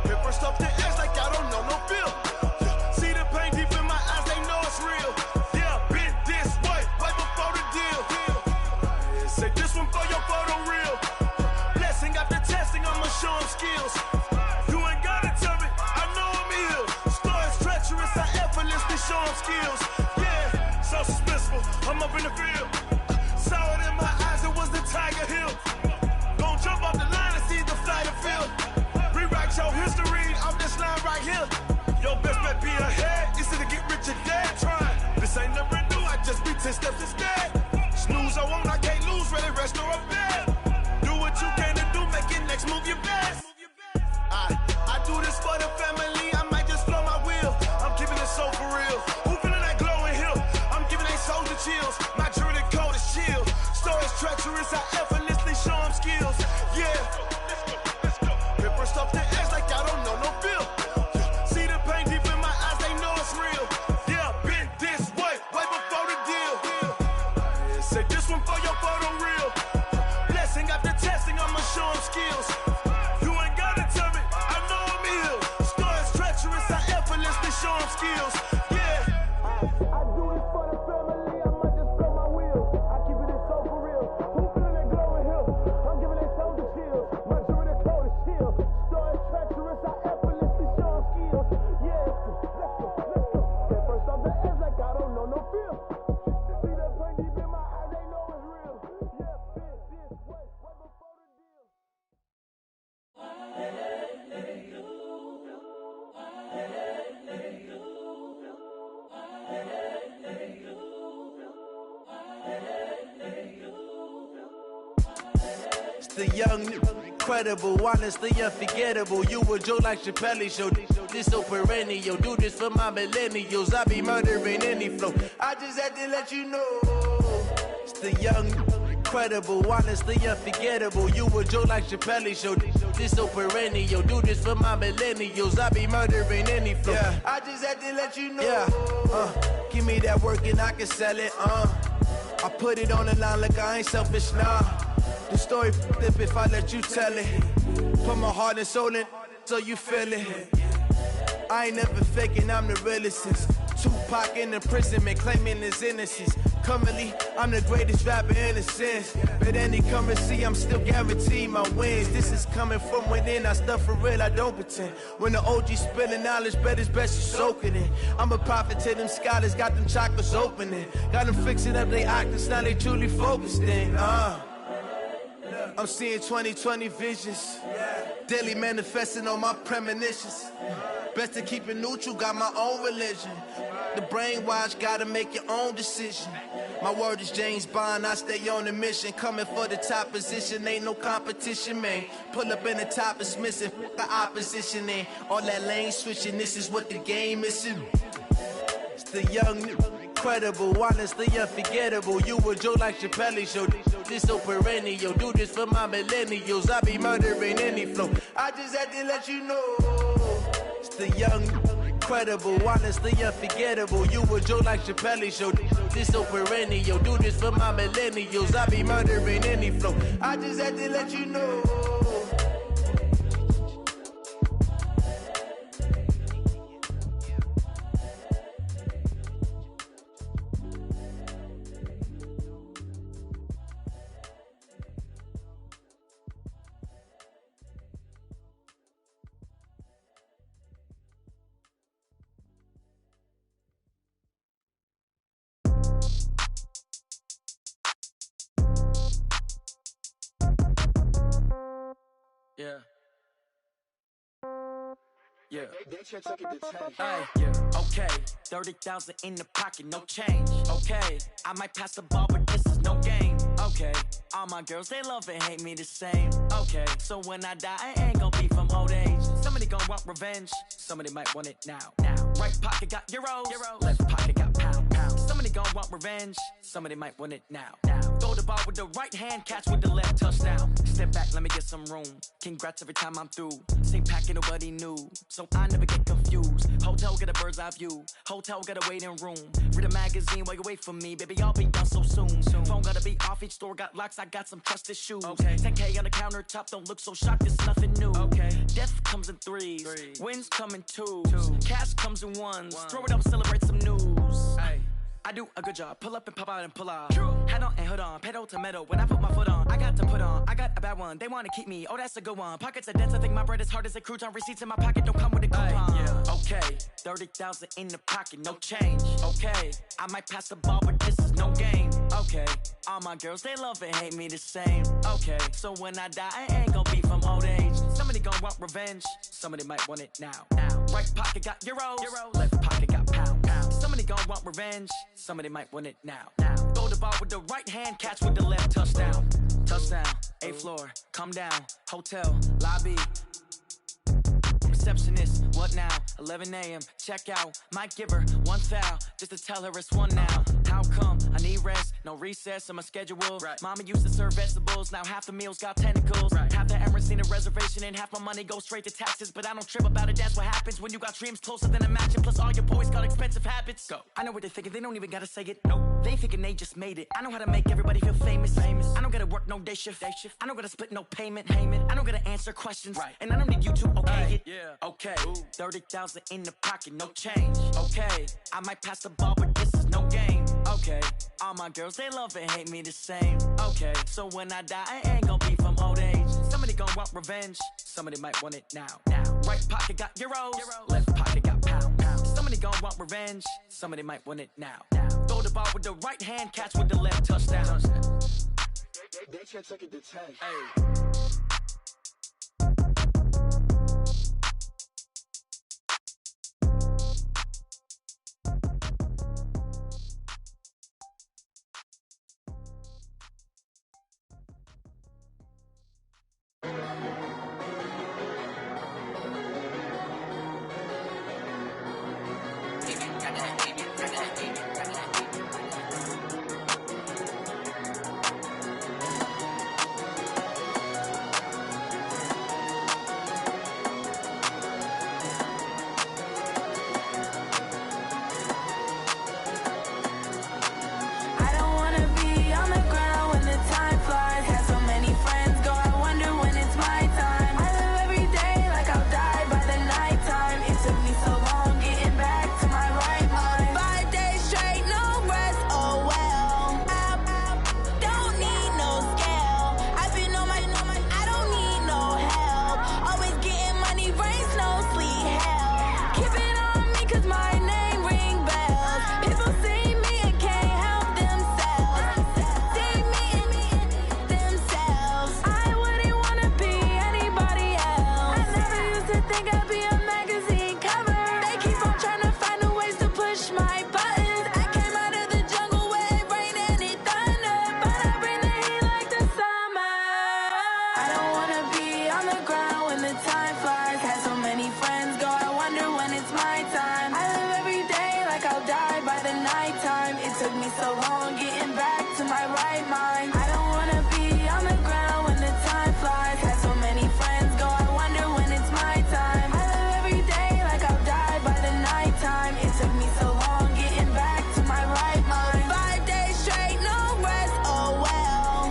Paper stuff the edge like I don't know no feel. See the pain deep in my eyes, they know it's real. Yeah, been this way, right before the deal. Say this one for your photo real. Blessing after testing, I'ma show them skills. You ain't gotta tell me, I know I'm ill. Stories treacherous, I effortlessly show them skills. Yeah, so suspenseful, I'm up in the field. Saw it in my eyes, it was the Tiger Hill. Gon' jump off the line and see the flight of field. Rewrite your history off this line right here. Your best bet be ahead, easy to get rich or dead trying. This ain't never new, I just be 10 steps instead. Snooze I won't, I can't lose, ready, rest or a bed. Do what you can to do, make your next move your best. I do this for the family, I might just blow my wheel. I'm keeping it so for real. Who feeling that glowing hill? I'm giving they souls the chills. My jewelry code is chill. Stories treacherous, I effortlessly show them skills. Yeah. Paper stuff the edge like I don't know no feel. See the pain deep in my eyes, they know it's real. Yeah, been this way, right before the deal. Say this one for your photo real. Blessing after testing, I'ma show them skills. You ain't gotta tell me, I know I'm ill. Stories treacherous, I effortlessly show them skills. Yeah. I do this for the family, I might just blow my wheel. I keep it so for real. Who feeling that glowing hill? I'm giving they souls the chills. My jewelry code is chill. Stories treacherous, I effortlessly show them skills. Yeah. Let's go. Paper stuff the edge like I don't know no feel. See the pain deep in my eyes, they know it's real. Yeah, been this way, right before the deal. It's the young, incredible, honestly unforgettable. You a Joe like Chappelle show. This so perennial. Do this for my millennials. I be murdering any flow. I just had to let you know. It's the young, incredible, honestly unforgettable. You a Joe like Chappelle show. This so perennial. Do this for my millennials. I be murdering any flow. Yeah. I just had to let you know. Yeah. Give me that work and I can sell it. I put it on the line like I ain't selfish, nah. The story flip if I let you tell it. Put my heart and soul in so you feel it. I ain't never faking, I'm the realest since Tupac. Pac in imprisonment, claiming his innocence. Currently, I'm the greatest rapper in a sense. But any currency, I'm still guaranteed my wins. This is coming from within, I stuff for real, I don't pretend. When the OG spilling knowledge, bet it's best you soak it in. I'm a prophet to them scholars, got them chakras opening. Got them fixing up they octaves, now they truly focused in. I'm seeing 2020 visions. Daily manifesting on my premonitions. Best to keep it neutral, got my own religion. The brainwash, gotta make your own decision. My word is James Bond, I stay on the mission. Coming for the top position, ain't no competition, man. Pull up in the top, it's missing, the opposition in. All that lane switching, this is what the game is. It's the young, incredible, honestly unforgettable. You a Joe like Chappelle show. This so perennial, do this for my millennials. I be murdering any flow. I just had to let you know. It's the young, incredible, honestly unforgettable. You a Joe like Chappelle show. This so perennial, do this for my millennials. I be murdering any flow. I just had to let you know. Yeah. Yeah. Yeah. Okay. 30,000 in the pocket, no change. Okay. I might pass the ball, but this is no game. Okay. All my girls, they love and hate me the same. Okay. So when I die, I ain't gonna be from old age. Somebody gonna want revenge. Somebody might want it now. Right pocket got euros. Left pocket got pound. Somebody gonna want revenge. Somebody might want it now. Throw the ball with the right hand, catch with the left, touchdown. Step back, let me get some room. Congrats every time I'm through. Same packet, nobody knew, so I never get confused. Hotel got a bird's eye view. Hotel got a waiting room. Read a magazine while you wait for me, baby. I'll be done so soon. Phone gotta be off, each store got locks. I got some trusted shoes. Okay. 10K on the countertop, don't look so shocked. It's nothing new. Okay. Death comes in threes. Wins come in twos. Cash comes in ones. Throw it up, celebrate some news. Hey. I do a good job, pull up and pop out and pull out. Head on and hood on, pedal to metal. When I put my foot on, I got to put on. I got a bad one, they wanna keep me. Oh, that's a good one. Pockets are dense, I think my bread is hard as a crouton. Receipts in my pocket don't come with a coupon. Okay, 30,000 in the pocket, no change. Okay, I might pass the ball, but this is no game. Okay, all my girls, they love and hate me the same. Okay, so when I die, I ain't gonna be from old age. Somebody gonna want revenge, somebody might want it now. Right pocket got euros, left pocket got pound. Somebody gonna want revenge, somebody might want it now. Throw the ball with the right hand, catch with the left, touchdown. Touchdown, 8th floor, come down, hotel, lobby. Receptionist, what now? 11 a.m., check out. Might give her one foul, just to tell her it's one now. How come? I need rest, no recess in my schedule. Mama used to serve vegetables, now half the meals got tentacles. Half the Emirates need a reservation and half my money goes straight to taxes. But I don't trip about it, that's what happens when you got dreams closer than a match. And plus all your boys got expensive habits. Go. I know what they're thinking, they don't even gotta say it. Nope. They ain't thinking they just made it. I know how to make everybody feel famous. I don't gotta work no day shift. I don't gotta split no payment. I don't gotta answer questions. And I don't need you to okay it. Okay, 30,000 in the pocket, no change. Okay, I might pass the ball, but this is no game. Okay, all my girls, they love and hate me the same. Okay, so when I die, I ain't gonna be from old age. Somebody gonna want revenge, somebody might want it now. Right pocket got euros, left pocket got pound. Somebody gonna want revenge, somebody might want it now. Throw the ball with the right hand, catch with the left, touchdown. They can't take it to 10. Hey. I don't wanna be on the ground when the time flies. Had so many friends go, I wonder when it's my time. I live every day like I'll die by the nighttime. It took me so long getting back to my right mind. I don't wanna be on the ground when the time flies. Had so many friends go, I wonder when it's my time. I live every day like I'll die by the nighttime. It took me so long getting back to my right mind. 5 days straight, no rest, oh well.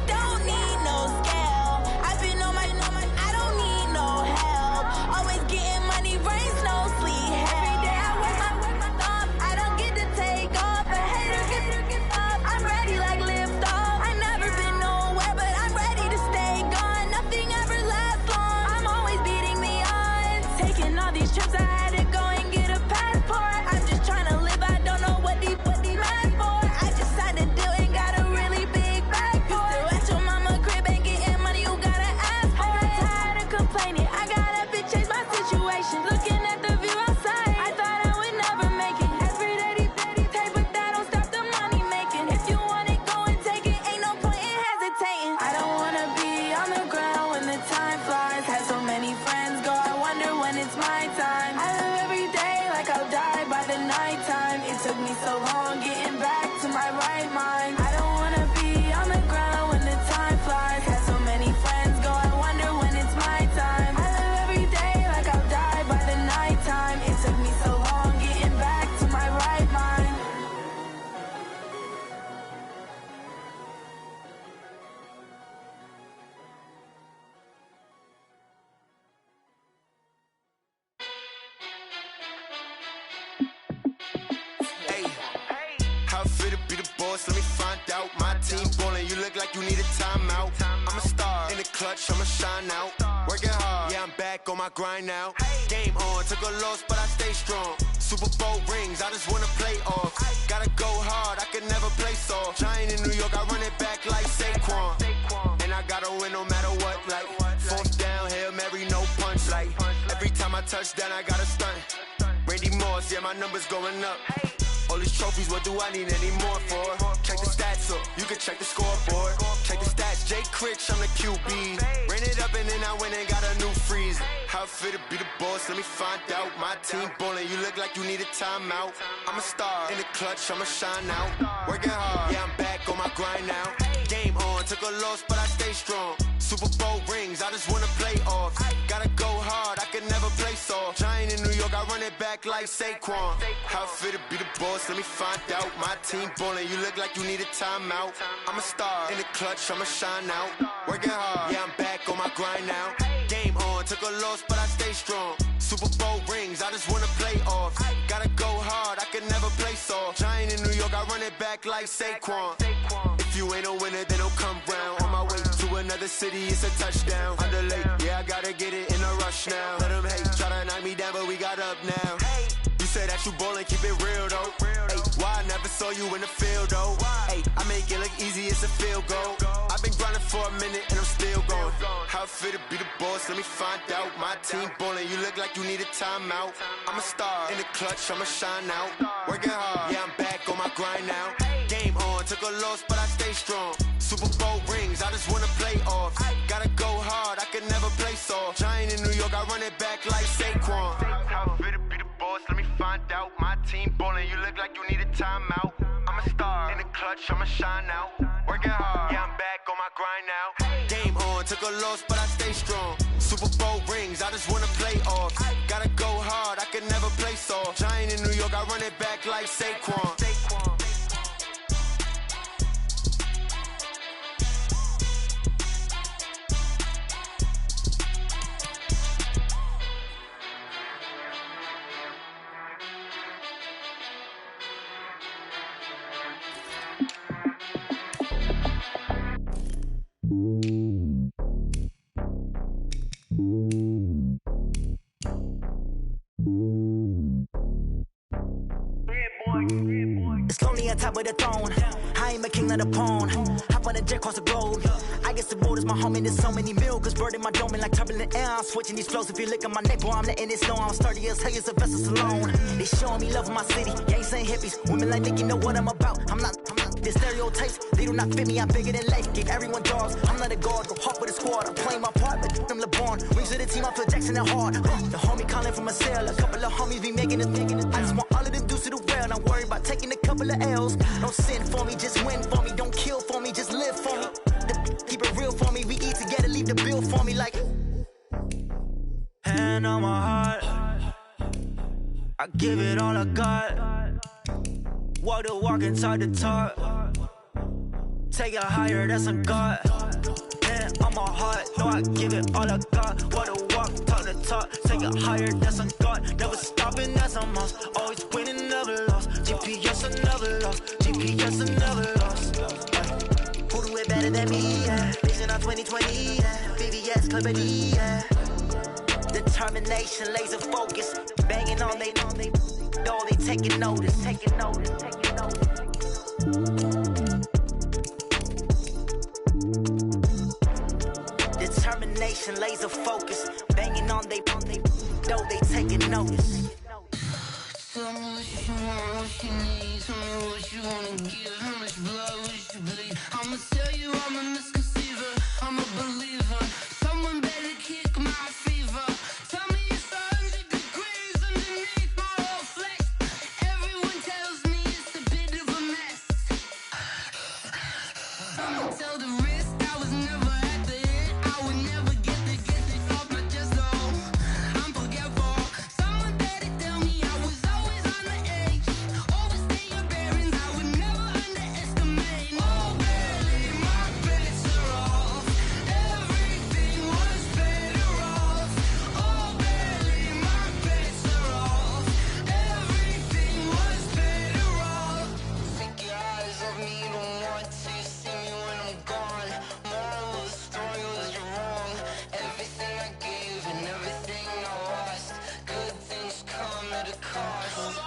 Don't need no scale. I've been on my, I don't need no help. Always getting money, rains, no sleep. Every day I work my thumb. I don't get to take off. A hater get up. I'm ready like lift off. I never been nowhere, but I'm ready to stay gone. Nothing ever lasts long. I'm always beating the odds. Taking all these trips, I had to go and get a passport. I'm just trying to live. I don't know what these mad for. I just signed a deal and got a really big bag for it. Still at your mama crib and getting money, you gotta ask for it. I got tired of complaining. I gotta bitch change my situation. Looking at the view outside, I thought I would never make it. Every day they take, but that don't stop the money making. If you want it, go and take it. Ain't no point in hesitating. I don't wanna be on the ground when the time flies. Had so many friends go, I wonder when it's my time. I live every day like I'll die by the nighttime. It took me so long getting back to my right mind. I don't wanna be on the ground when the time flies. Had so many friends go, I wonder when it's my time. I live every day like I'll die by the nighttime. It took me so long getting back to my right mind. Hey, how fit to be the boss? Let me find out. My team ballin', you look like you need a timeout. I'm a star in the clutch, I'ma shine out. Working hard, yeah, I'm back on my grind now. Game on, took a loss, but I stay strong. Super Bowl rings, I just wanna play off. Gotta go hard, I can never play soft. Giant in New York, I run it back like Saquon. And I gotta win no matter what, like fourth down, Hail Mary, no punch. Like every time I touch down, I gotta stunt. Randy Moss, yeah, my numbers going up. All these trophies, what do I need any more for? Check the stats up, you can check the scoreboard. Check the stats, Jay Critch, I'm the QB. Ran it up and then I went and got a new freeze. How fit to be the boss, let me find out. My team ballin', you look like you need a timeout. I'm a star in the clutch, I'ma shine out. Working hard, yeah, I'm back on my grind now. Game on, took a loss, but I stay strong. Super Bowl rings, I just wanna play off. Gotta go hard, I can never play soft. Giant in New York, I run it back like Saquon. How fit to be the boss, let me find out. My team ballin', you look like you need a timeout. I'm a star in the clutch, I'ma shine out. Working hard, yeah, I'm back on my grind now. Game on, took a loss, but I stay strong. Super Bowl rings, I just wanna play off. Gotta go hard, I can never play soft. Giant in New York, I run it back like Saquon. If you ain't a winner, then don't come round. On my way to another city, it's a touchdown. Underlay, yeah, I gotta get it in a rush now. Let them hate, try to knock me down, but we got up now. You say that you ballin', keep it real though. Hey, why I never saw you in the field though? Hey, I make it look easy, it's a field goal. I've been grinding for a minute and I'm still going. How fit to be the boss, let me find out. My team ballin', you look like you need a timeout. I'm a star in the clutch, I'ma shine out. Working hard, yeah, I'm back on my grind now. Game on, took a loss, but I stay strong. Super Bowl rings, I just wanna play off. Gotta go hard, I can never play soft. Giant in New York, I run it back like Saquon. How fit to be the boss, let me find out. My team ballin', you look like you need a timeout. I'm a star in the clutch, I'ma shine out. Working hard, yeah, I'm back on my grind now. Game on, took a loss, but I stay strong. Super Bowl rings, I just wanna play off. Gotta go hard, I can never play soft. Giant in New York, I run it back like Saquon. It's lonely on top of the throne. I am a king of the pawn. Hop on a jet across the globe. I guess the road is my home and there's so many milkers burning my dome like turbulent air. I'm switching these flows. If you look at my neck, boy, I'm letting it snow. I'm sturdy as hell as a vessel alone. They showing me love in my city. Gangs and hippies. Women like Nicky know what I'm about. I'm not The stereotypes, they do not fit me, I'm bigger than life. Gave everyone dogs, I'm not a guard, go hard with the squad. I'm playing my part, but I'm LeBron. Wings of the team, I feel Jackson and hard. The homie calling from a cell, a couple of homies be making it. I just want all of them dudes to the well, not worry about taking a couple of L's. Don't sin for me, just win for me. Don't kill for me, just live for me. Keep it real for me, we eat together, leave the bill for me like. Hand on my heart, I give it all I got. Walk the walk and talk the talk. Take it higher, that's on God. Hand on my heart, no, I give it all I got. Walk the walk, talk the talk. Take it higher, that's on God. Never stopping, that's a must. Always winning, never lost. GPS, I never lost. GPS, I never lost. Who do it better than me? Yeah. Vision on 2020, yeah. VVS, Clippity, yeah. Determination, laser focus, banging on they taking notice. Determination, laser focus, banging on they taking notice. Tell me what you want, what you need. Tell me what you wanna give. How much blood would you bleed? I'ma tell you I'm a misconceiver. I'm a believer. Someone better kick my fever. Tell me it's 100 degrees underneath my whole flesh. Everyone tells me it's a bit of a mess. I'ma tell the risk I was never at the end. I would never get the off my chest though. I'm forgetful. Someone better tell me I was always on the edge. Overstay your bearings, I would never underestimate. Oh baby, my bets are off. Everything was better off. Oh baby, my bets are off. Everything was better off. Take your eyes off me, don't want to see me when I'm gone. Moral of the story was you're wrong. Everything I gave and everything I lost. Good things come at a cost.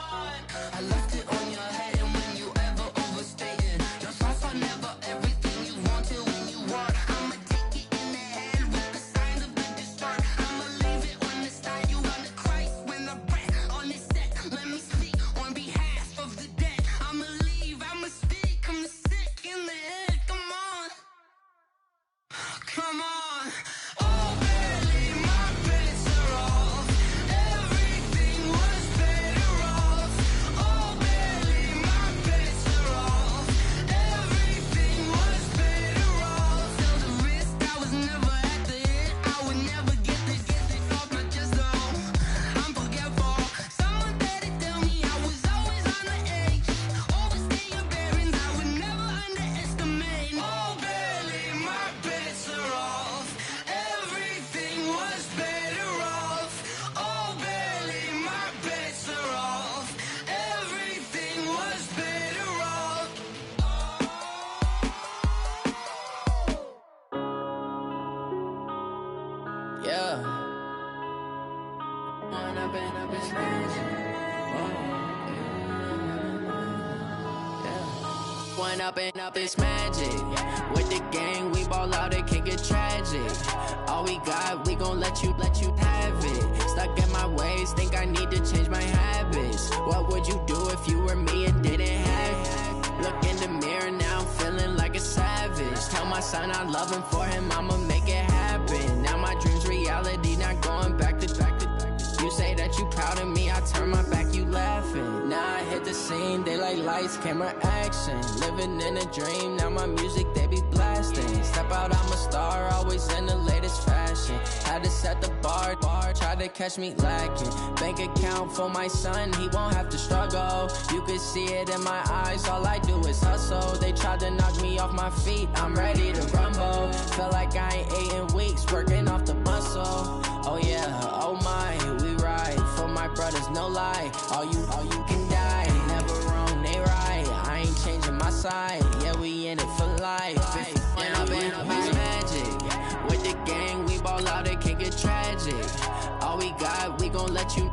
I left it on your head, and when you ever overstay it, your thoughts are never everything you wanted when you want. I'ma take it in the head with the signs of a distort. I'ma leave it on the side. You wanna Christ when the breath on this set. Let me speak on behalf of the dead. I'ma leave, I'ma speak. I'm the sick in the head. Come on, come on. Oh baby, my bets are off. Everything was better off. Oh baby, my bets are off. Everything was better off. Tell the risk I was never at the end. I would never get the off my chest though. I'm forgetful. Someone better tell me I was always on the edge. Overstay your bearings, I would never underestimate. Oh baby, my bets are off. Everything was better off. Oh baby, my bets are off. Everything was better off. Yeah. When I've been smashed. When up it's magic. With the gang, we ball out, it can get tragic. All we got, we gon' let you have it. Stuck in my ways, think I need to change my habits. What would you do if you were me and didn't have it? Look in the mirror now, I'm feeling like a savage. Tell my son I love him, for him I'ma make it happen. Now my dream's reality, not going back to. You say that you proud of me, I turn my back, you laughing. Now I hit the scene, they like lights, camera, action. Living in a dream, now my music, they be blasting. Step out, I'm a star, always in the latest fashion. Had to set the bar, try to catch me lacking. Bank account for my son, he won't have to struggle. You can see it in my eyes, all I do is hustle. They tried to knock me off my feet, I'm ready to rumble. Felt like I ain't ate in weeks, working off the muscle. Oh yeah, oh my, we ride for my brothers, no lie. All you can die, never wrong, they right. I ain't changing my side, yeah, we in it for life. When I've been up, it's magic. With the gang, we ball out, it can get tragic. All we got, we gon' let you